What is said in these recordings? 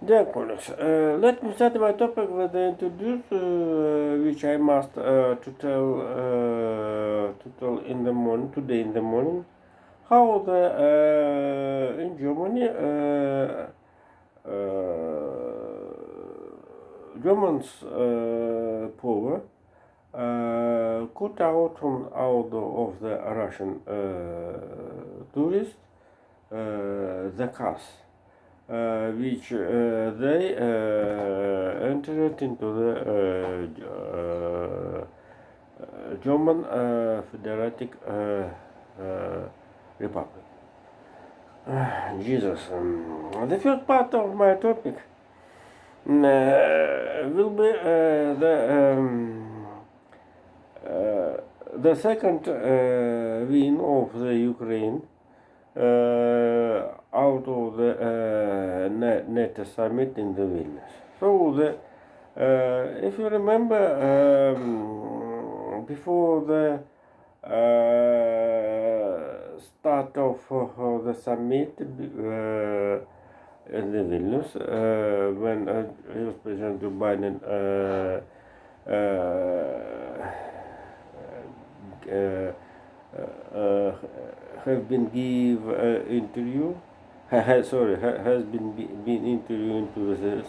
Dear colleagues, let me start my topic with the introduce, which I must to tell in the morning today in the morning how the in Germany Germans power cut out of the Russian tourists the cars which they entered into the German Federative Republic. Jesus, the first part of my topic will be the second win of the Ukraine out of the NATO summit in the Vilnius. So if you remember, before the start of the summit in the Vilnius, when US President Joe Biden have been give interview has been interviewed to the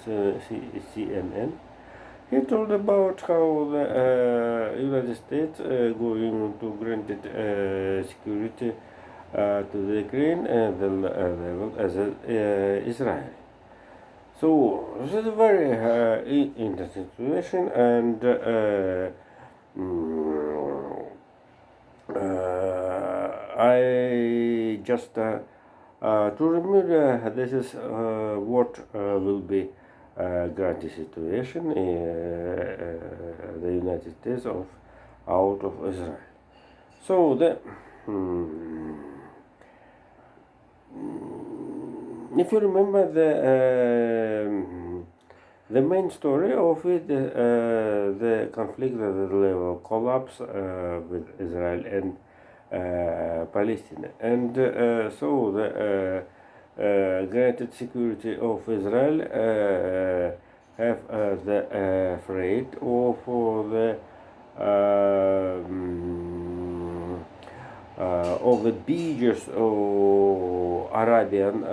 CNN. He told about how the United States going to granted security to the Ukraine and the level as Israel. So this is a very interesting situation, and I just to remember this is what will be granted situation in the United States of out of Israel. So if you remember the main story of it, the conflict, the level collapse with Israel and Palestine, and so the granted security of Israel have the afraid of the of the biggest Arabian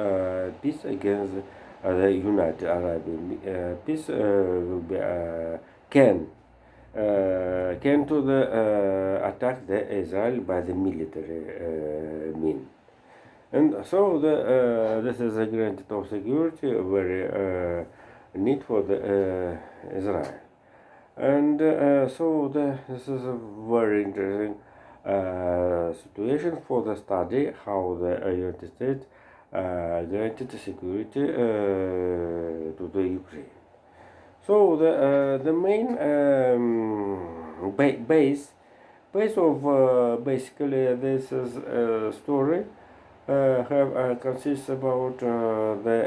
peace against the United Arabian peace will be can to the attack the Israel by the military mean. And so this is a granted of security, a very need for the Israel. And so this is a very interesting situation for the study how the United States granted security to the Ukraine. So the main base of basically this is story have consists about the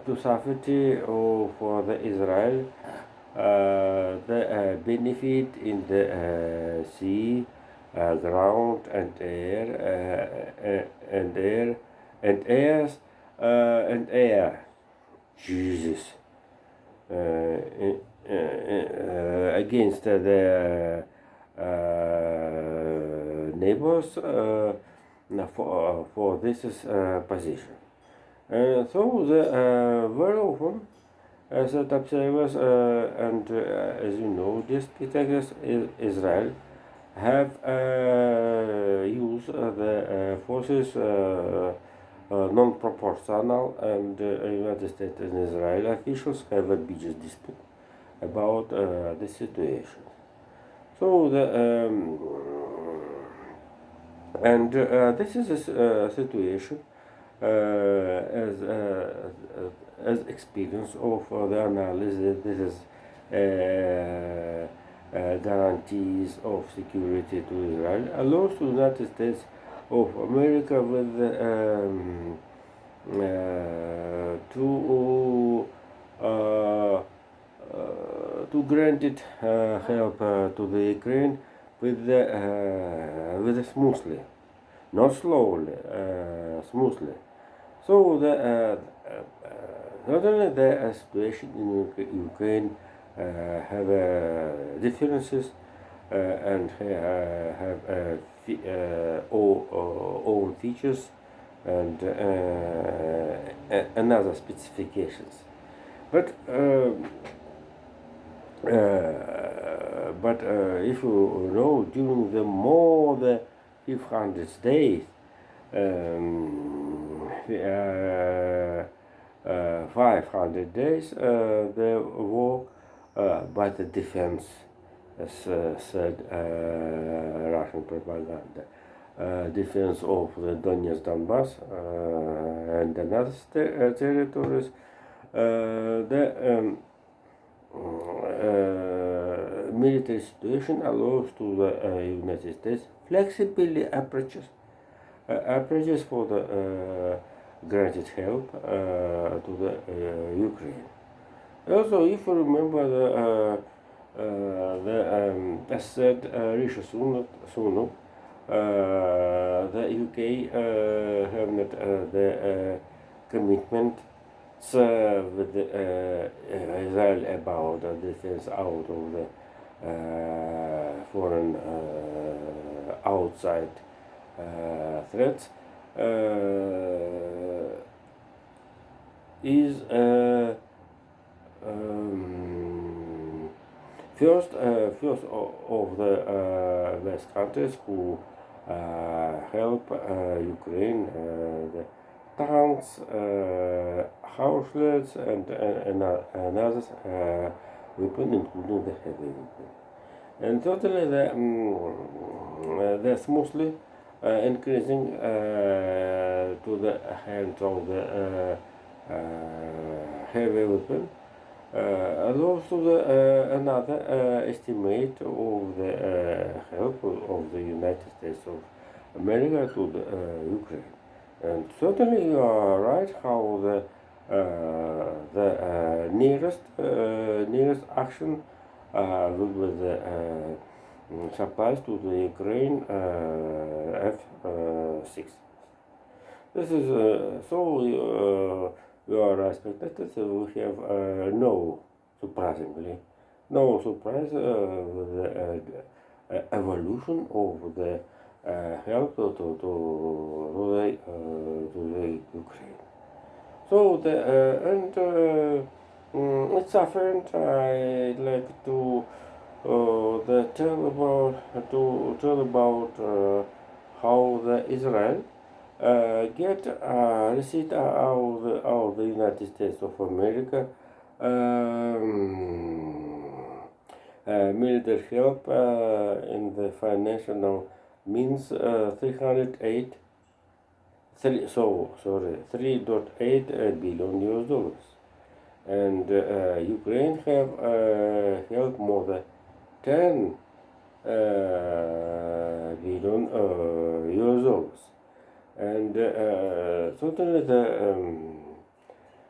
to safety of for the Israel the benefit in the sea, ground and airs and air. Jesus. Against the neighbors for this position. So very often, as observers and as you know, these critics Israel have used the forces non-proportional, and United States and Israel officials have a big dispute about the situation. So this is a situation as experience of the analysis. This is guarantees of security to Israel allows the United States of America with to grant it help to the Ukraine with smoothly, not slowly, smoothly. So not only the situation in Ukraine have differences and have own features and another specifications. But if you know, during the more the 500 days, 500 days, the war by the defense, as said Russian propaganda, defense of the Donetsk, Donbass, and another territories. The military situation allows to the United States flexibly approaches for the granted help to the Ukraine. Also, if you remember as said Rishi Sunak, the UK have not the commitment with Israel about the defense out of the foreign outside threats is first of the West countries who help Ukraine, the tanks, houselets, and others weapons, including the heavy weapon. And totally the smoothly increasing to the hands of the heavy weapon allows to the another estimate of the help of the United States of America to the Ukraine. And certainly you are right how the nearest action with the supplies to the Ukraine F-6. This is so we are expected. So we have surprisingly, no surprise with the evolution of the help to the Ukraine. So it's suffered. I'd like to tell about how the Israel get receipt out of the United States of America military help in the financial means 3.8 billion US dollars, and Ukraine have helped more than 10 billion US dollars, and totally the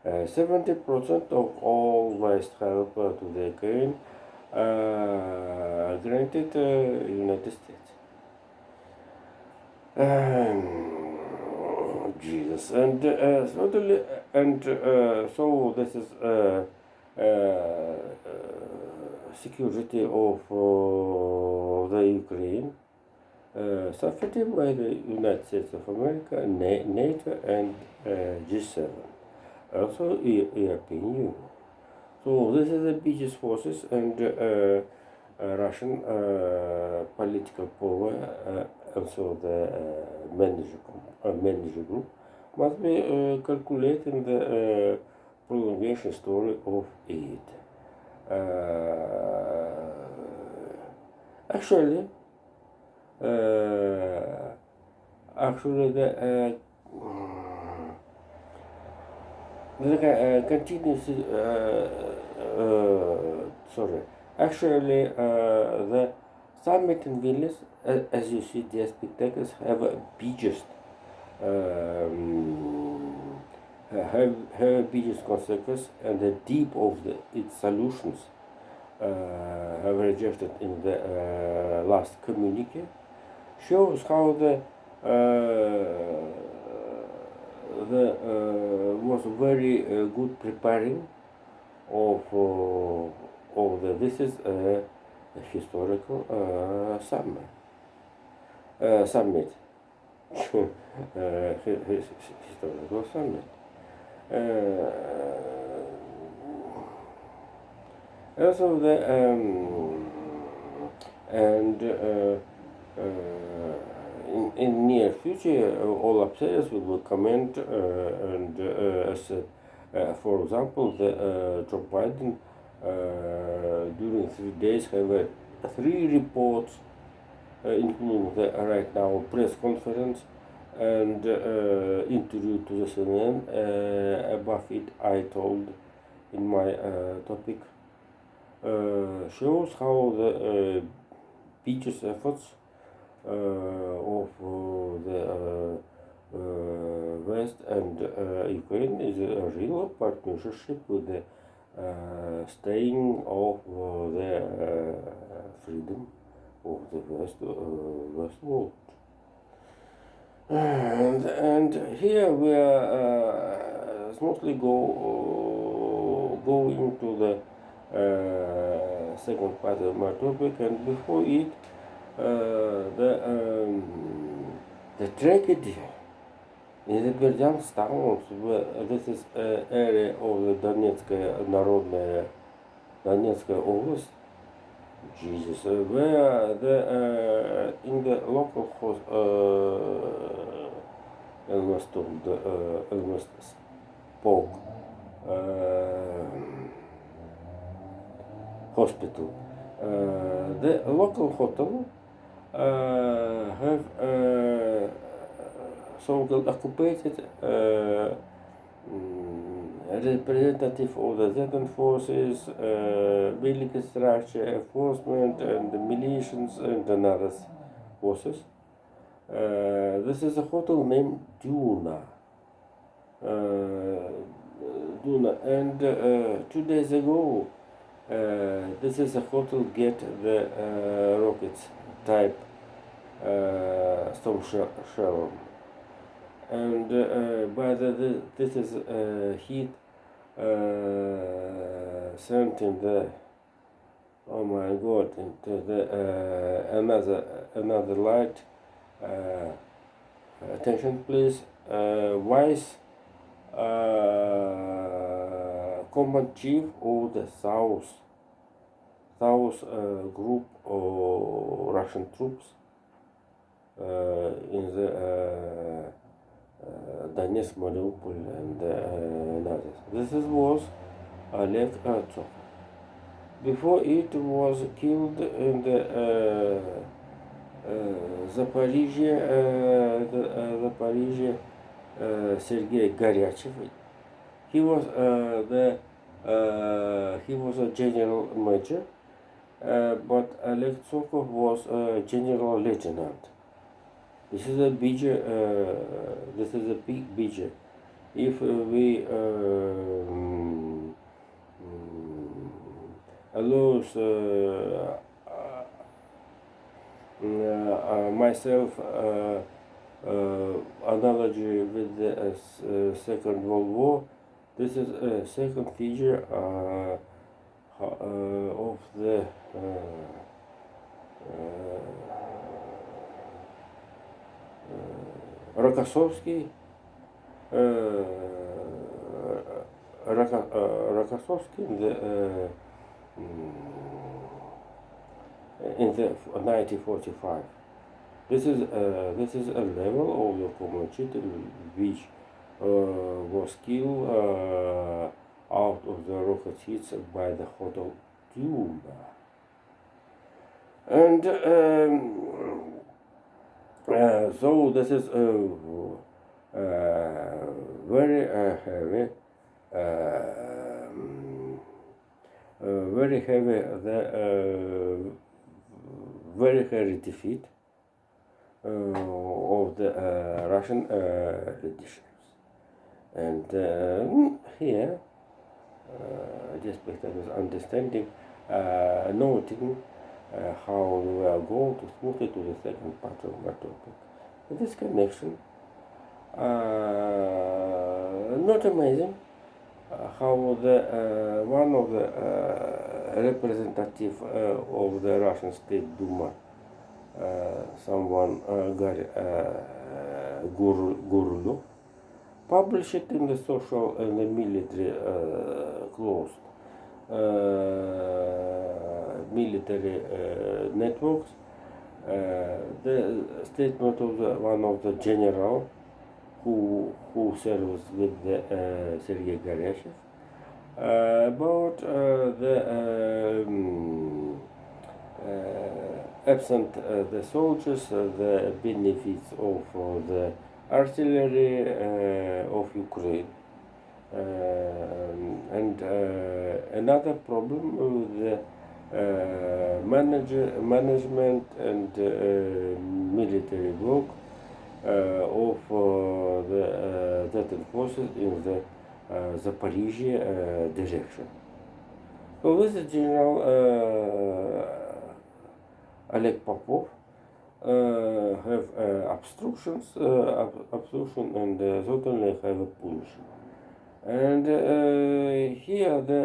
70% of all West help to the Ukraine granted United States. Jesus, and totally, and so this is security of the Ukraine, suffered by the United States of America, NATO, and G7, also European Union. So this is the biggest forces, and Russian political power, also the manager group, must be calculating the prolongation story of it. Actually, the continuous the summit in Vilnius, as you see, the spectators have a biggest have biggest consequences, and the deep of its solutions have rejected in the last communique shows how the was very good preparing of this is a historical summit historical summit. Also the and in near future all upstairs will comment and as for example the Joe Biden during 3 days have 3 reports including the right now press conference and interview to the CNN. Above it I told in my topic shows how the peace efforts of the West and Ukraine is a real partnership with the staying of the freedom of the West world. And here we are mostly going to the second part of my topic, and before it, the tragedy in the Berdyansk towns, this is area of the Donetskaya Oblast, Jesus, where the in the local almost spoke hospital. The local hotel have so-called occupied representative of the Zetan forces, military structure, enforcement, and the militias and another forces. This is a hotel named Duna. And 2 days ago, this is a hotel get the rockets type Storm Shadow. And by this is heat sent in the, oh my god, into the another light. Attention please. Vice Command Chief of the South group of Russian troops in the Donetsk, Mariupol, and others. This was Oleg Artsov. Before it was killed in the Zaporizhia, Sergei Goryachev. He was he was a general major, but Oleg Tsokov was a general lieutenant. This is a big BJ. If we allows myself analogy with the Second World War, this is a second feature of the Rokossovsky, in the 1945. This is a level of the community which was killed out of the rocket hits by the Hotel Cuba. And so this is very heavy, very heavy, very heavy defeat of the Russian leadership. And here, just with understanding, noting how we are going to smooth it to the second part of my topic. This connection Not amazing how the one of the representative of the Russian State Duma, someone Gary Gurulov, published it in the social and the military closed military networks. The statement of one of the general who serves with the Sergei Garyashev about the absent the soldiers, the benefits of the artillery of Ukraine. And another problem with the management and military work of the Zetan forces in the Zaporizhia direction. So this is General Oleg Popov have obstruction and certainly have a punishment. And here the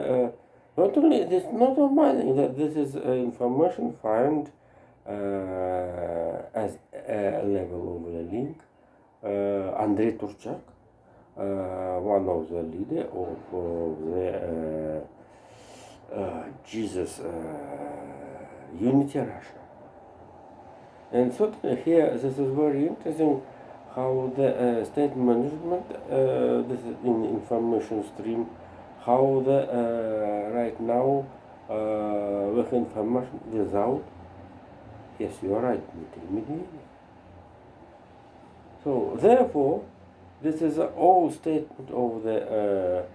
not only this, not only that this is information found as a level of the link. Andrei Turchak, one of the leader of the Jesus Unity Russia. And certainly here this is very interesting how the state management, this is in information stream, how the right now with information without, yes, you are right, Dmitry Medvedev. So therefore, this is all statement of the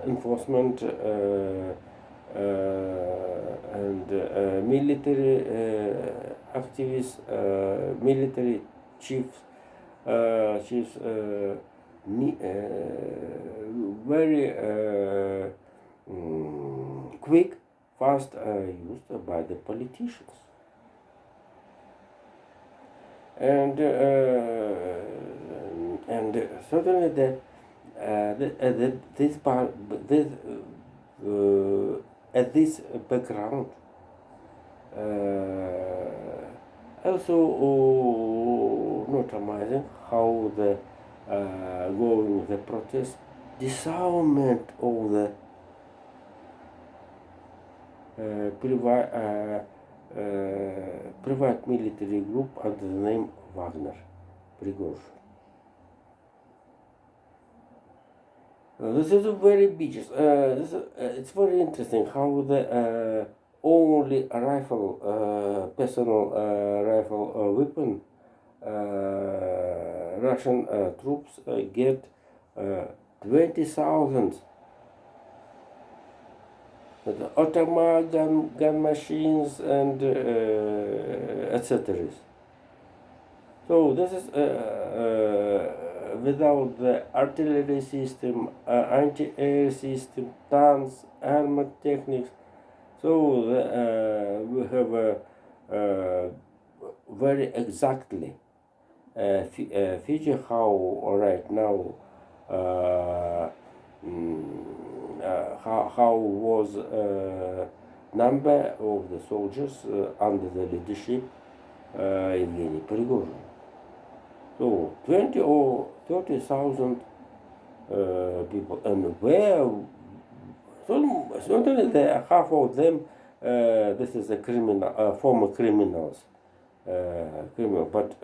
enforcement and military activists, military chiefs, very quick, fast used by the politicians. And certainly this part, this at this background, also not amazing how the going the protest, disarmament of the private military group under the name Wagner, Prigozhin. This is a very beaches. It's very interesting how the only rifle, personal rifle weapon, Russian troops get 20,000 automatic gun machines and etc. So this is without the artillery system, anti-air system, tanks, armored techniques. So we have very exactly feature how right now how was number of the soldiers under the leadership Evgeny Prigozhin. So 20 or 30,000 people, and where certainly half of them this is a criminal, former criminals, but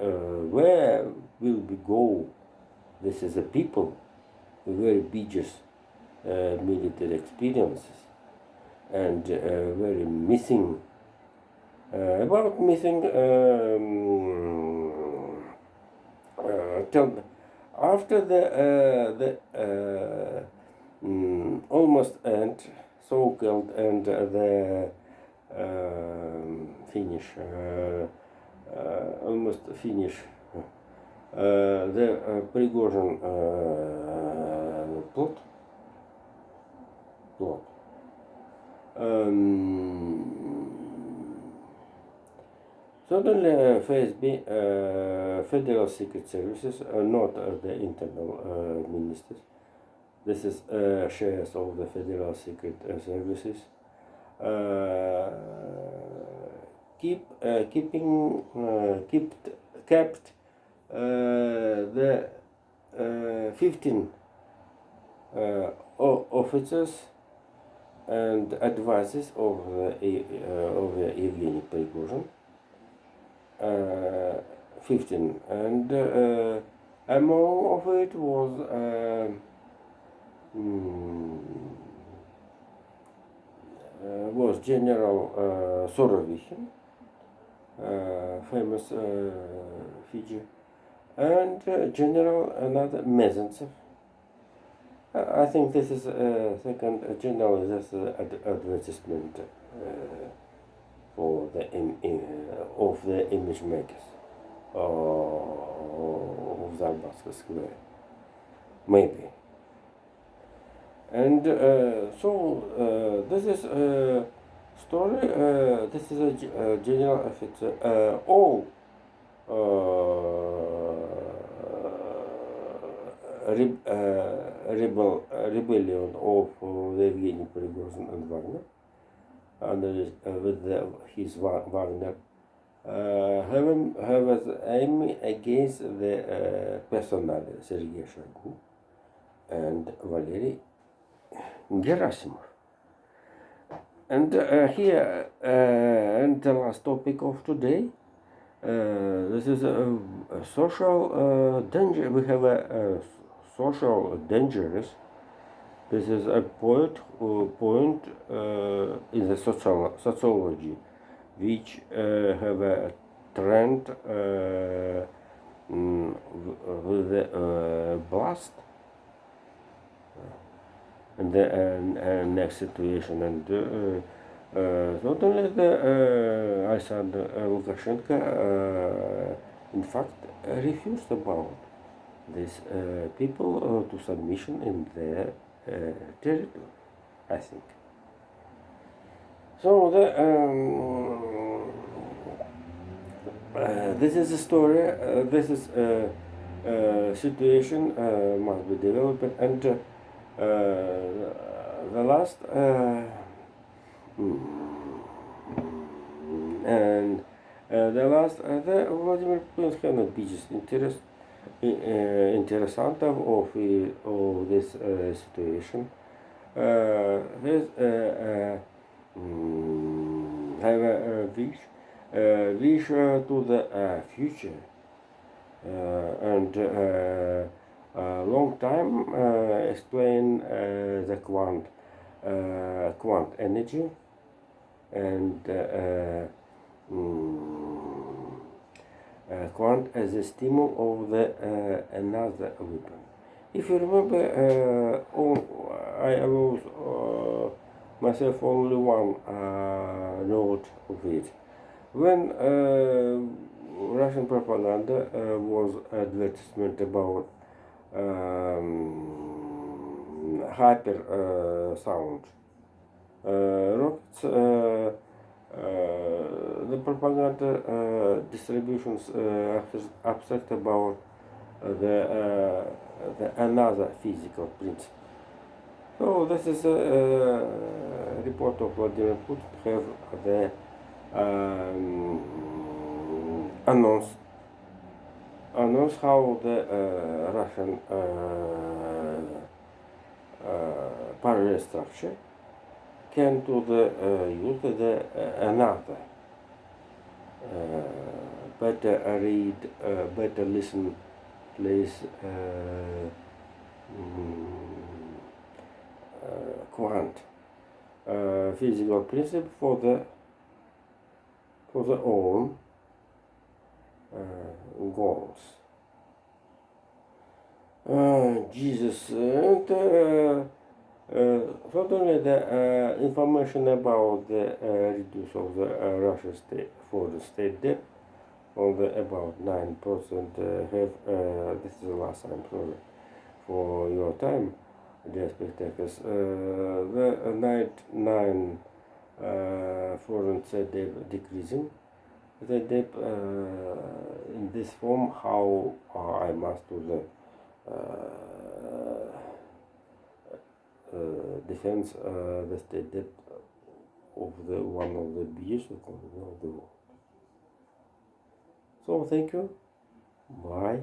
where will we go? This is a people very biggest military experiences and very missing about missing after the almost end, so-called and the finish, almost finish the Prigozhin plot. Suddenly, FSB, Federal Secret Services, not the internal ministers. This is shares of the Federal Secret Services. Uh, keeping kept the 15 officers and advisors of Evgeny Prigozhin. 15, and among of it was General Surovikin, famous figure, and General another Mezentsev. I think this is second general is advertisement for the of the image makers of Zarbaska Square, maybe. And so this is a story. This is a general officer. All rebellion of Evgeny Prigozhin and Wagner, under with his Wagner, have as aim against the personnel Sergei Shoigu and Valery Gerasimov. And here, and the last topic of today, this is a social danger. We have a social dangers. This is a point in the sociology, which have a trend with the blast and the next situation, and not only the Alexander Lukashenko in fact refused about these people to submission in their territory, I think. So this is a story. This is a situation must be developed, and the last and the last the Vladimir Putin cannot be just interessant of this situation. There's have a wish to the future, and long time explain the quant energy and quant as a stimul of the another weapon. If you remember, I was myself only one note of it. When Russian propaganda was advertisement about hyper sound rockets, the propaganda distributions abstract about the another physical principle. So this is a report of Vladimir Putin have the announce how the Russian parallel structure can to the use the another better read, better listen, please. Quant physical principle for the own goals. Jesus, and not only the information about the reduce of the Russian state for the state debt on the about 9% have this is the last time for your time, dear spectators. The 9 foreign debt decreasing the depth in this form, how I must do the defense the state depth of the one of the beers of the world. So thank you. Bye.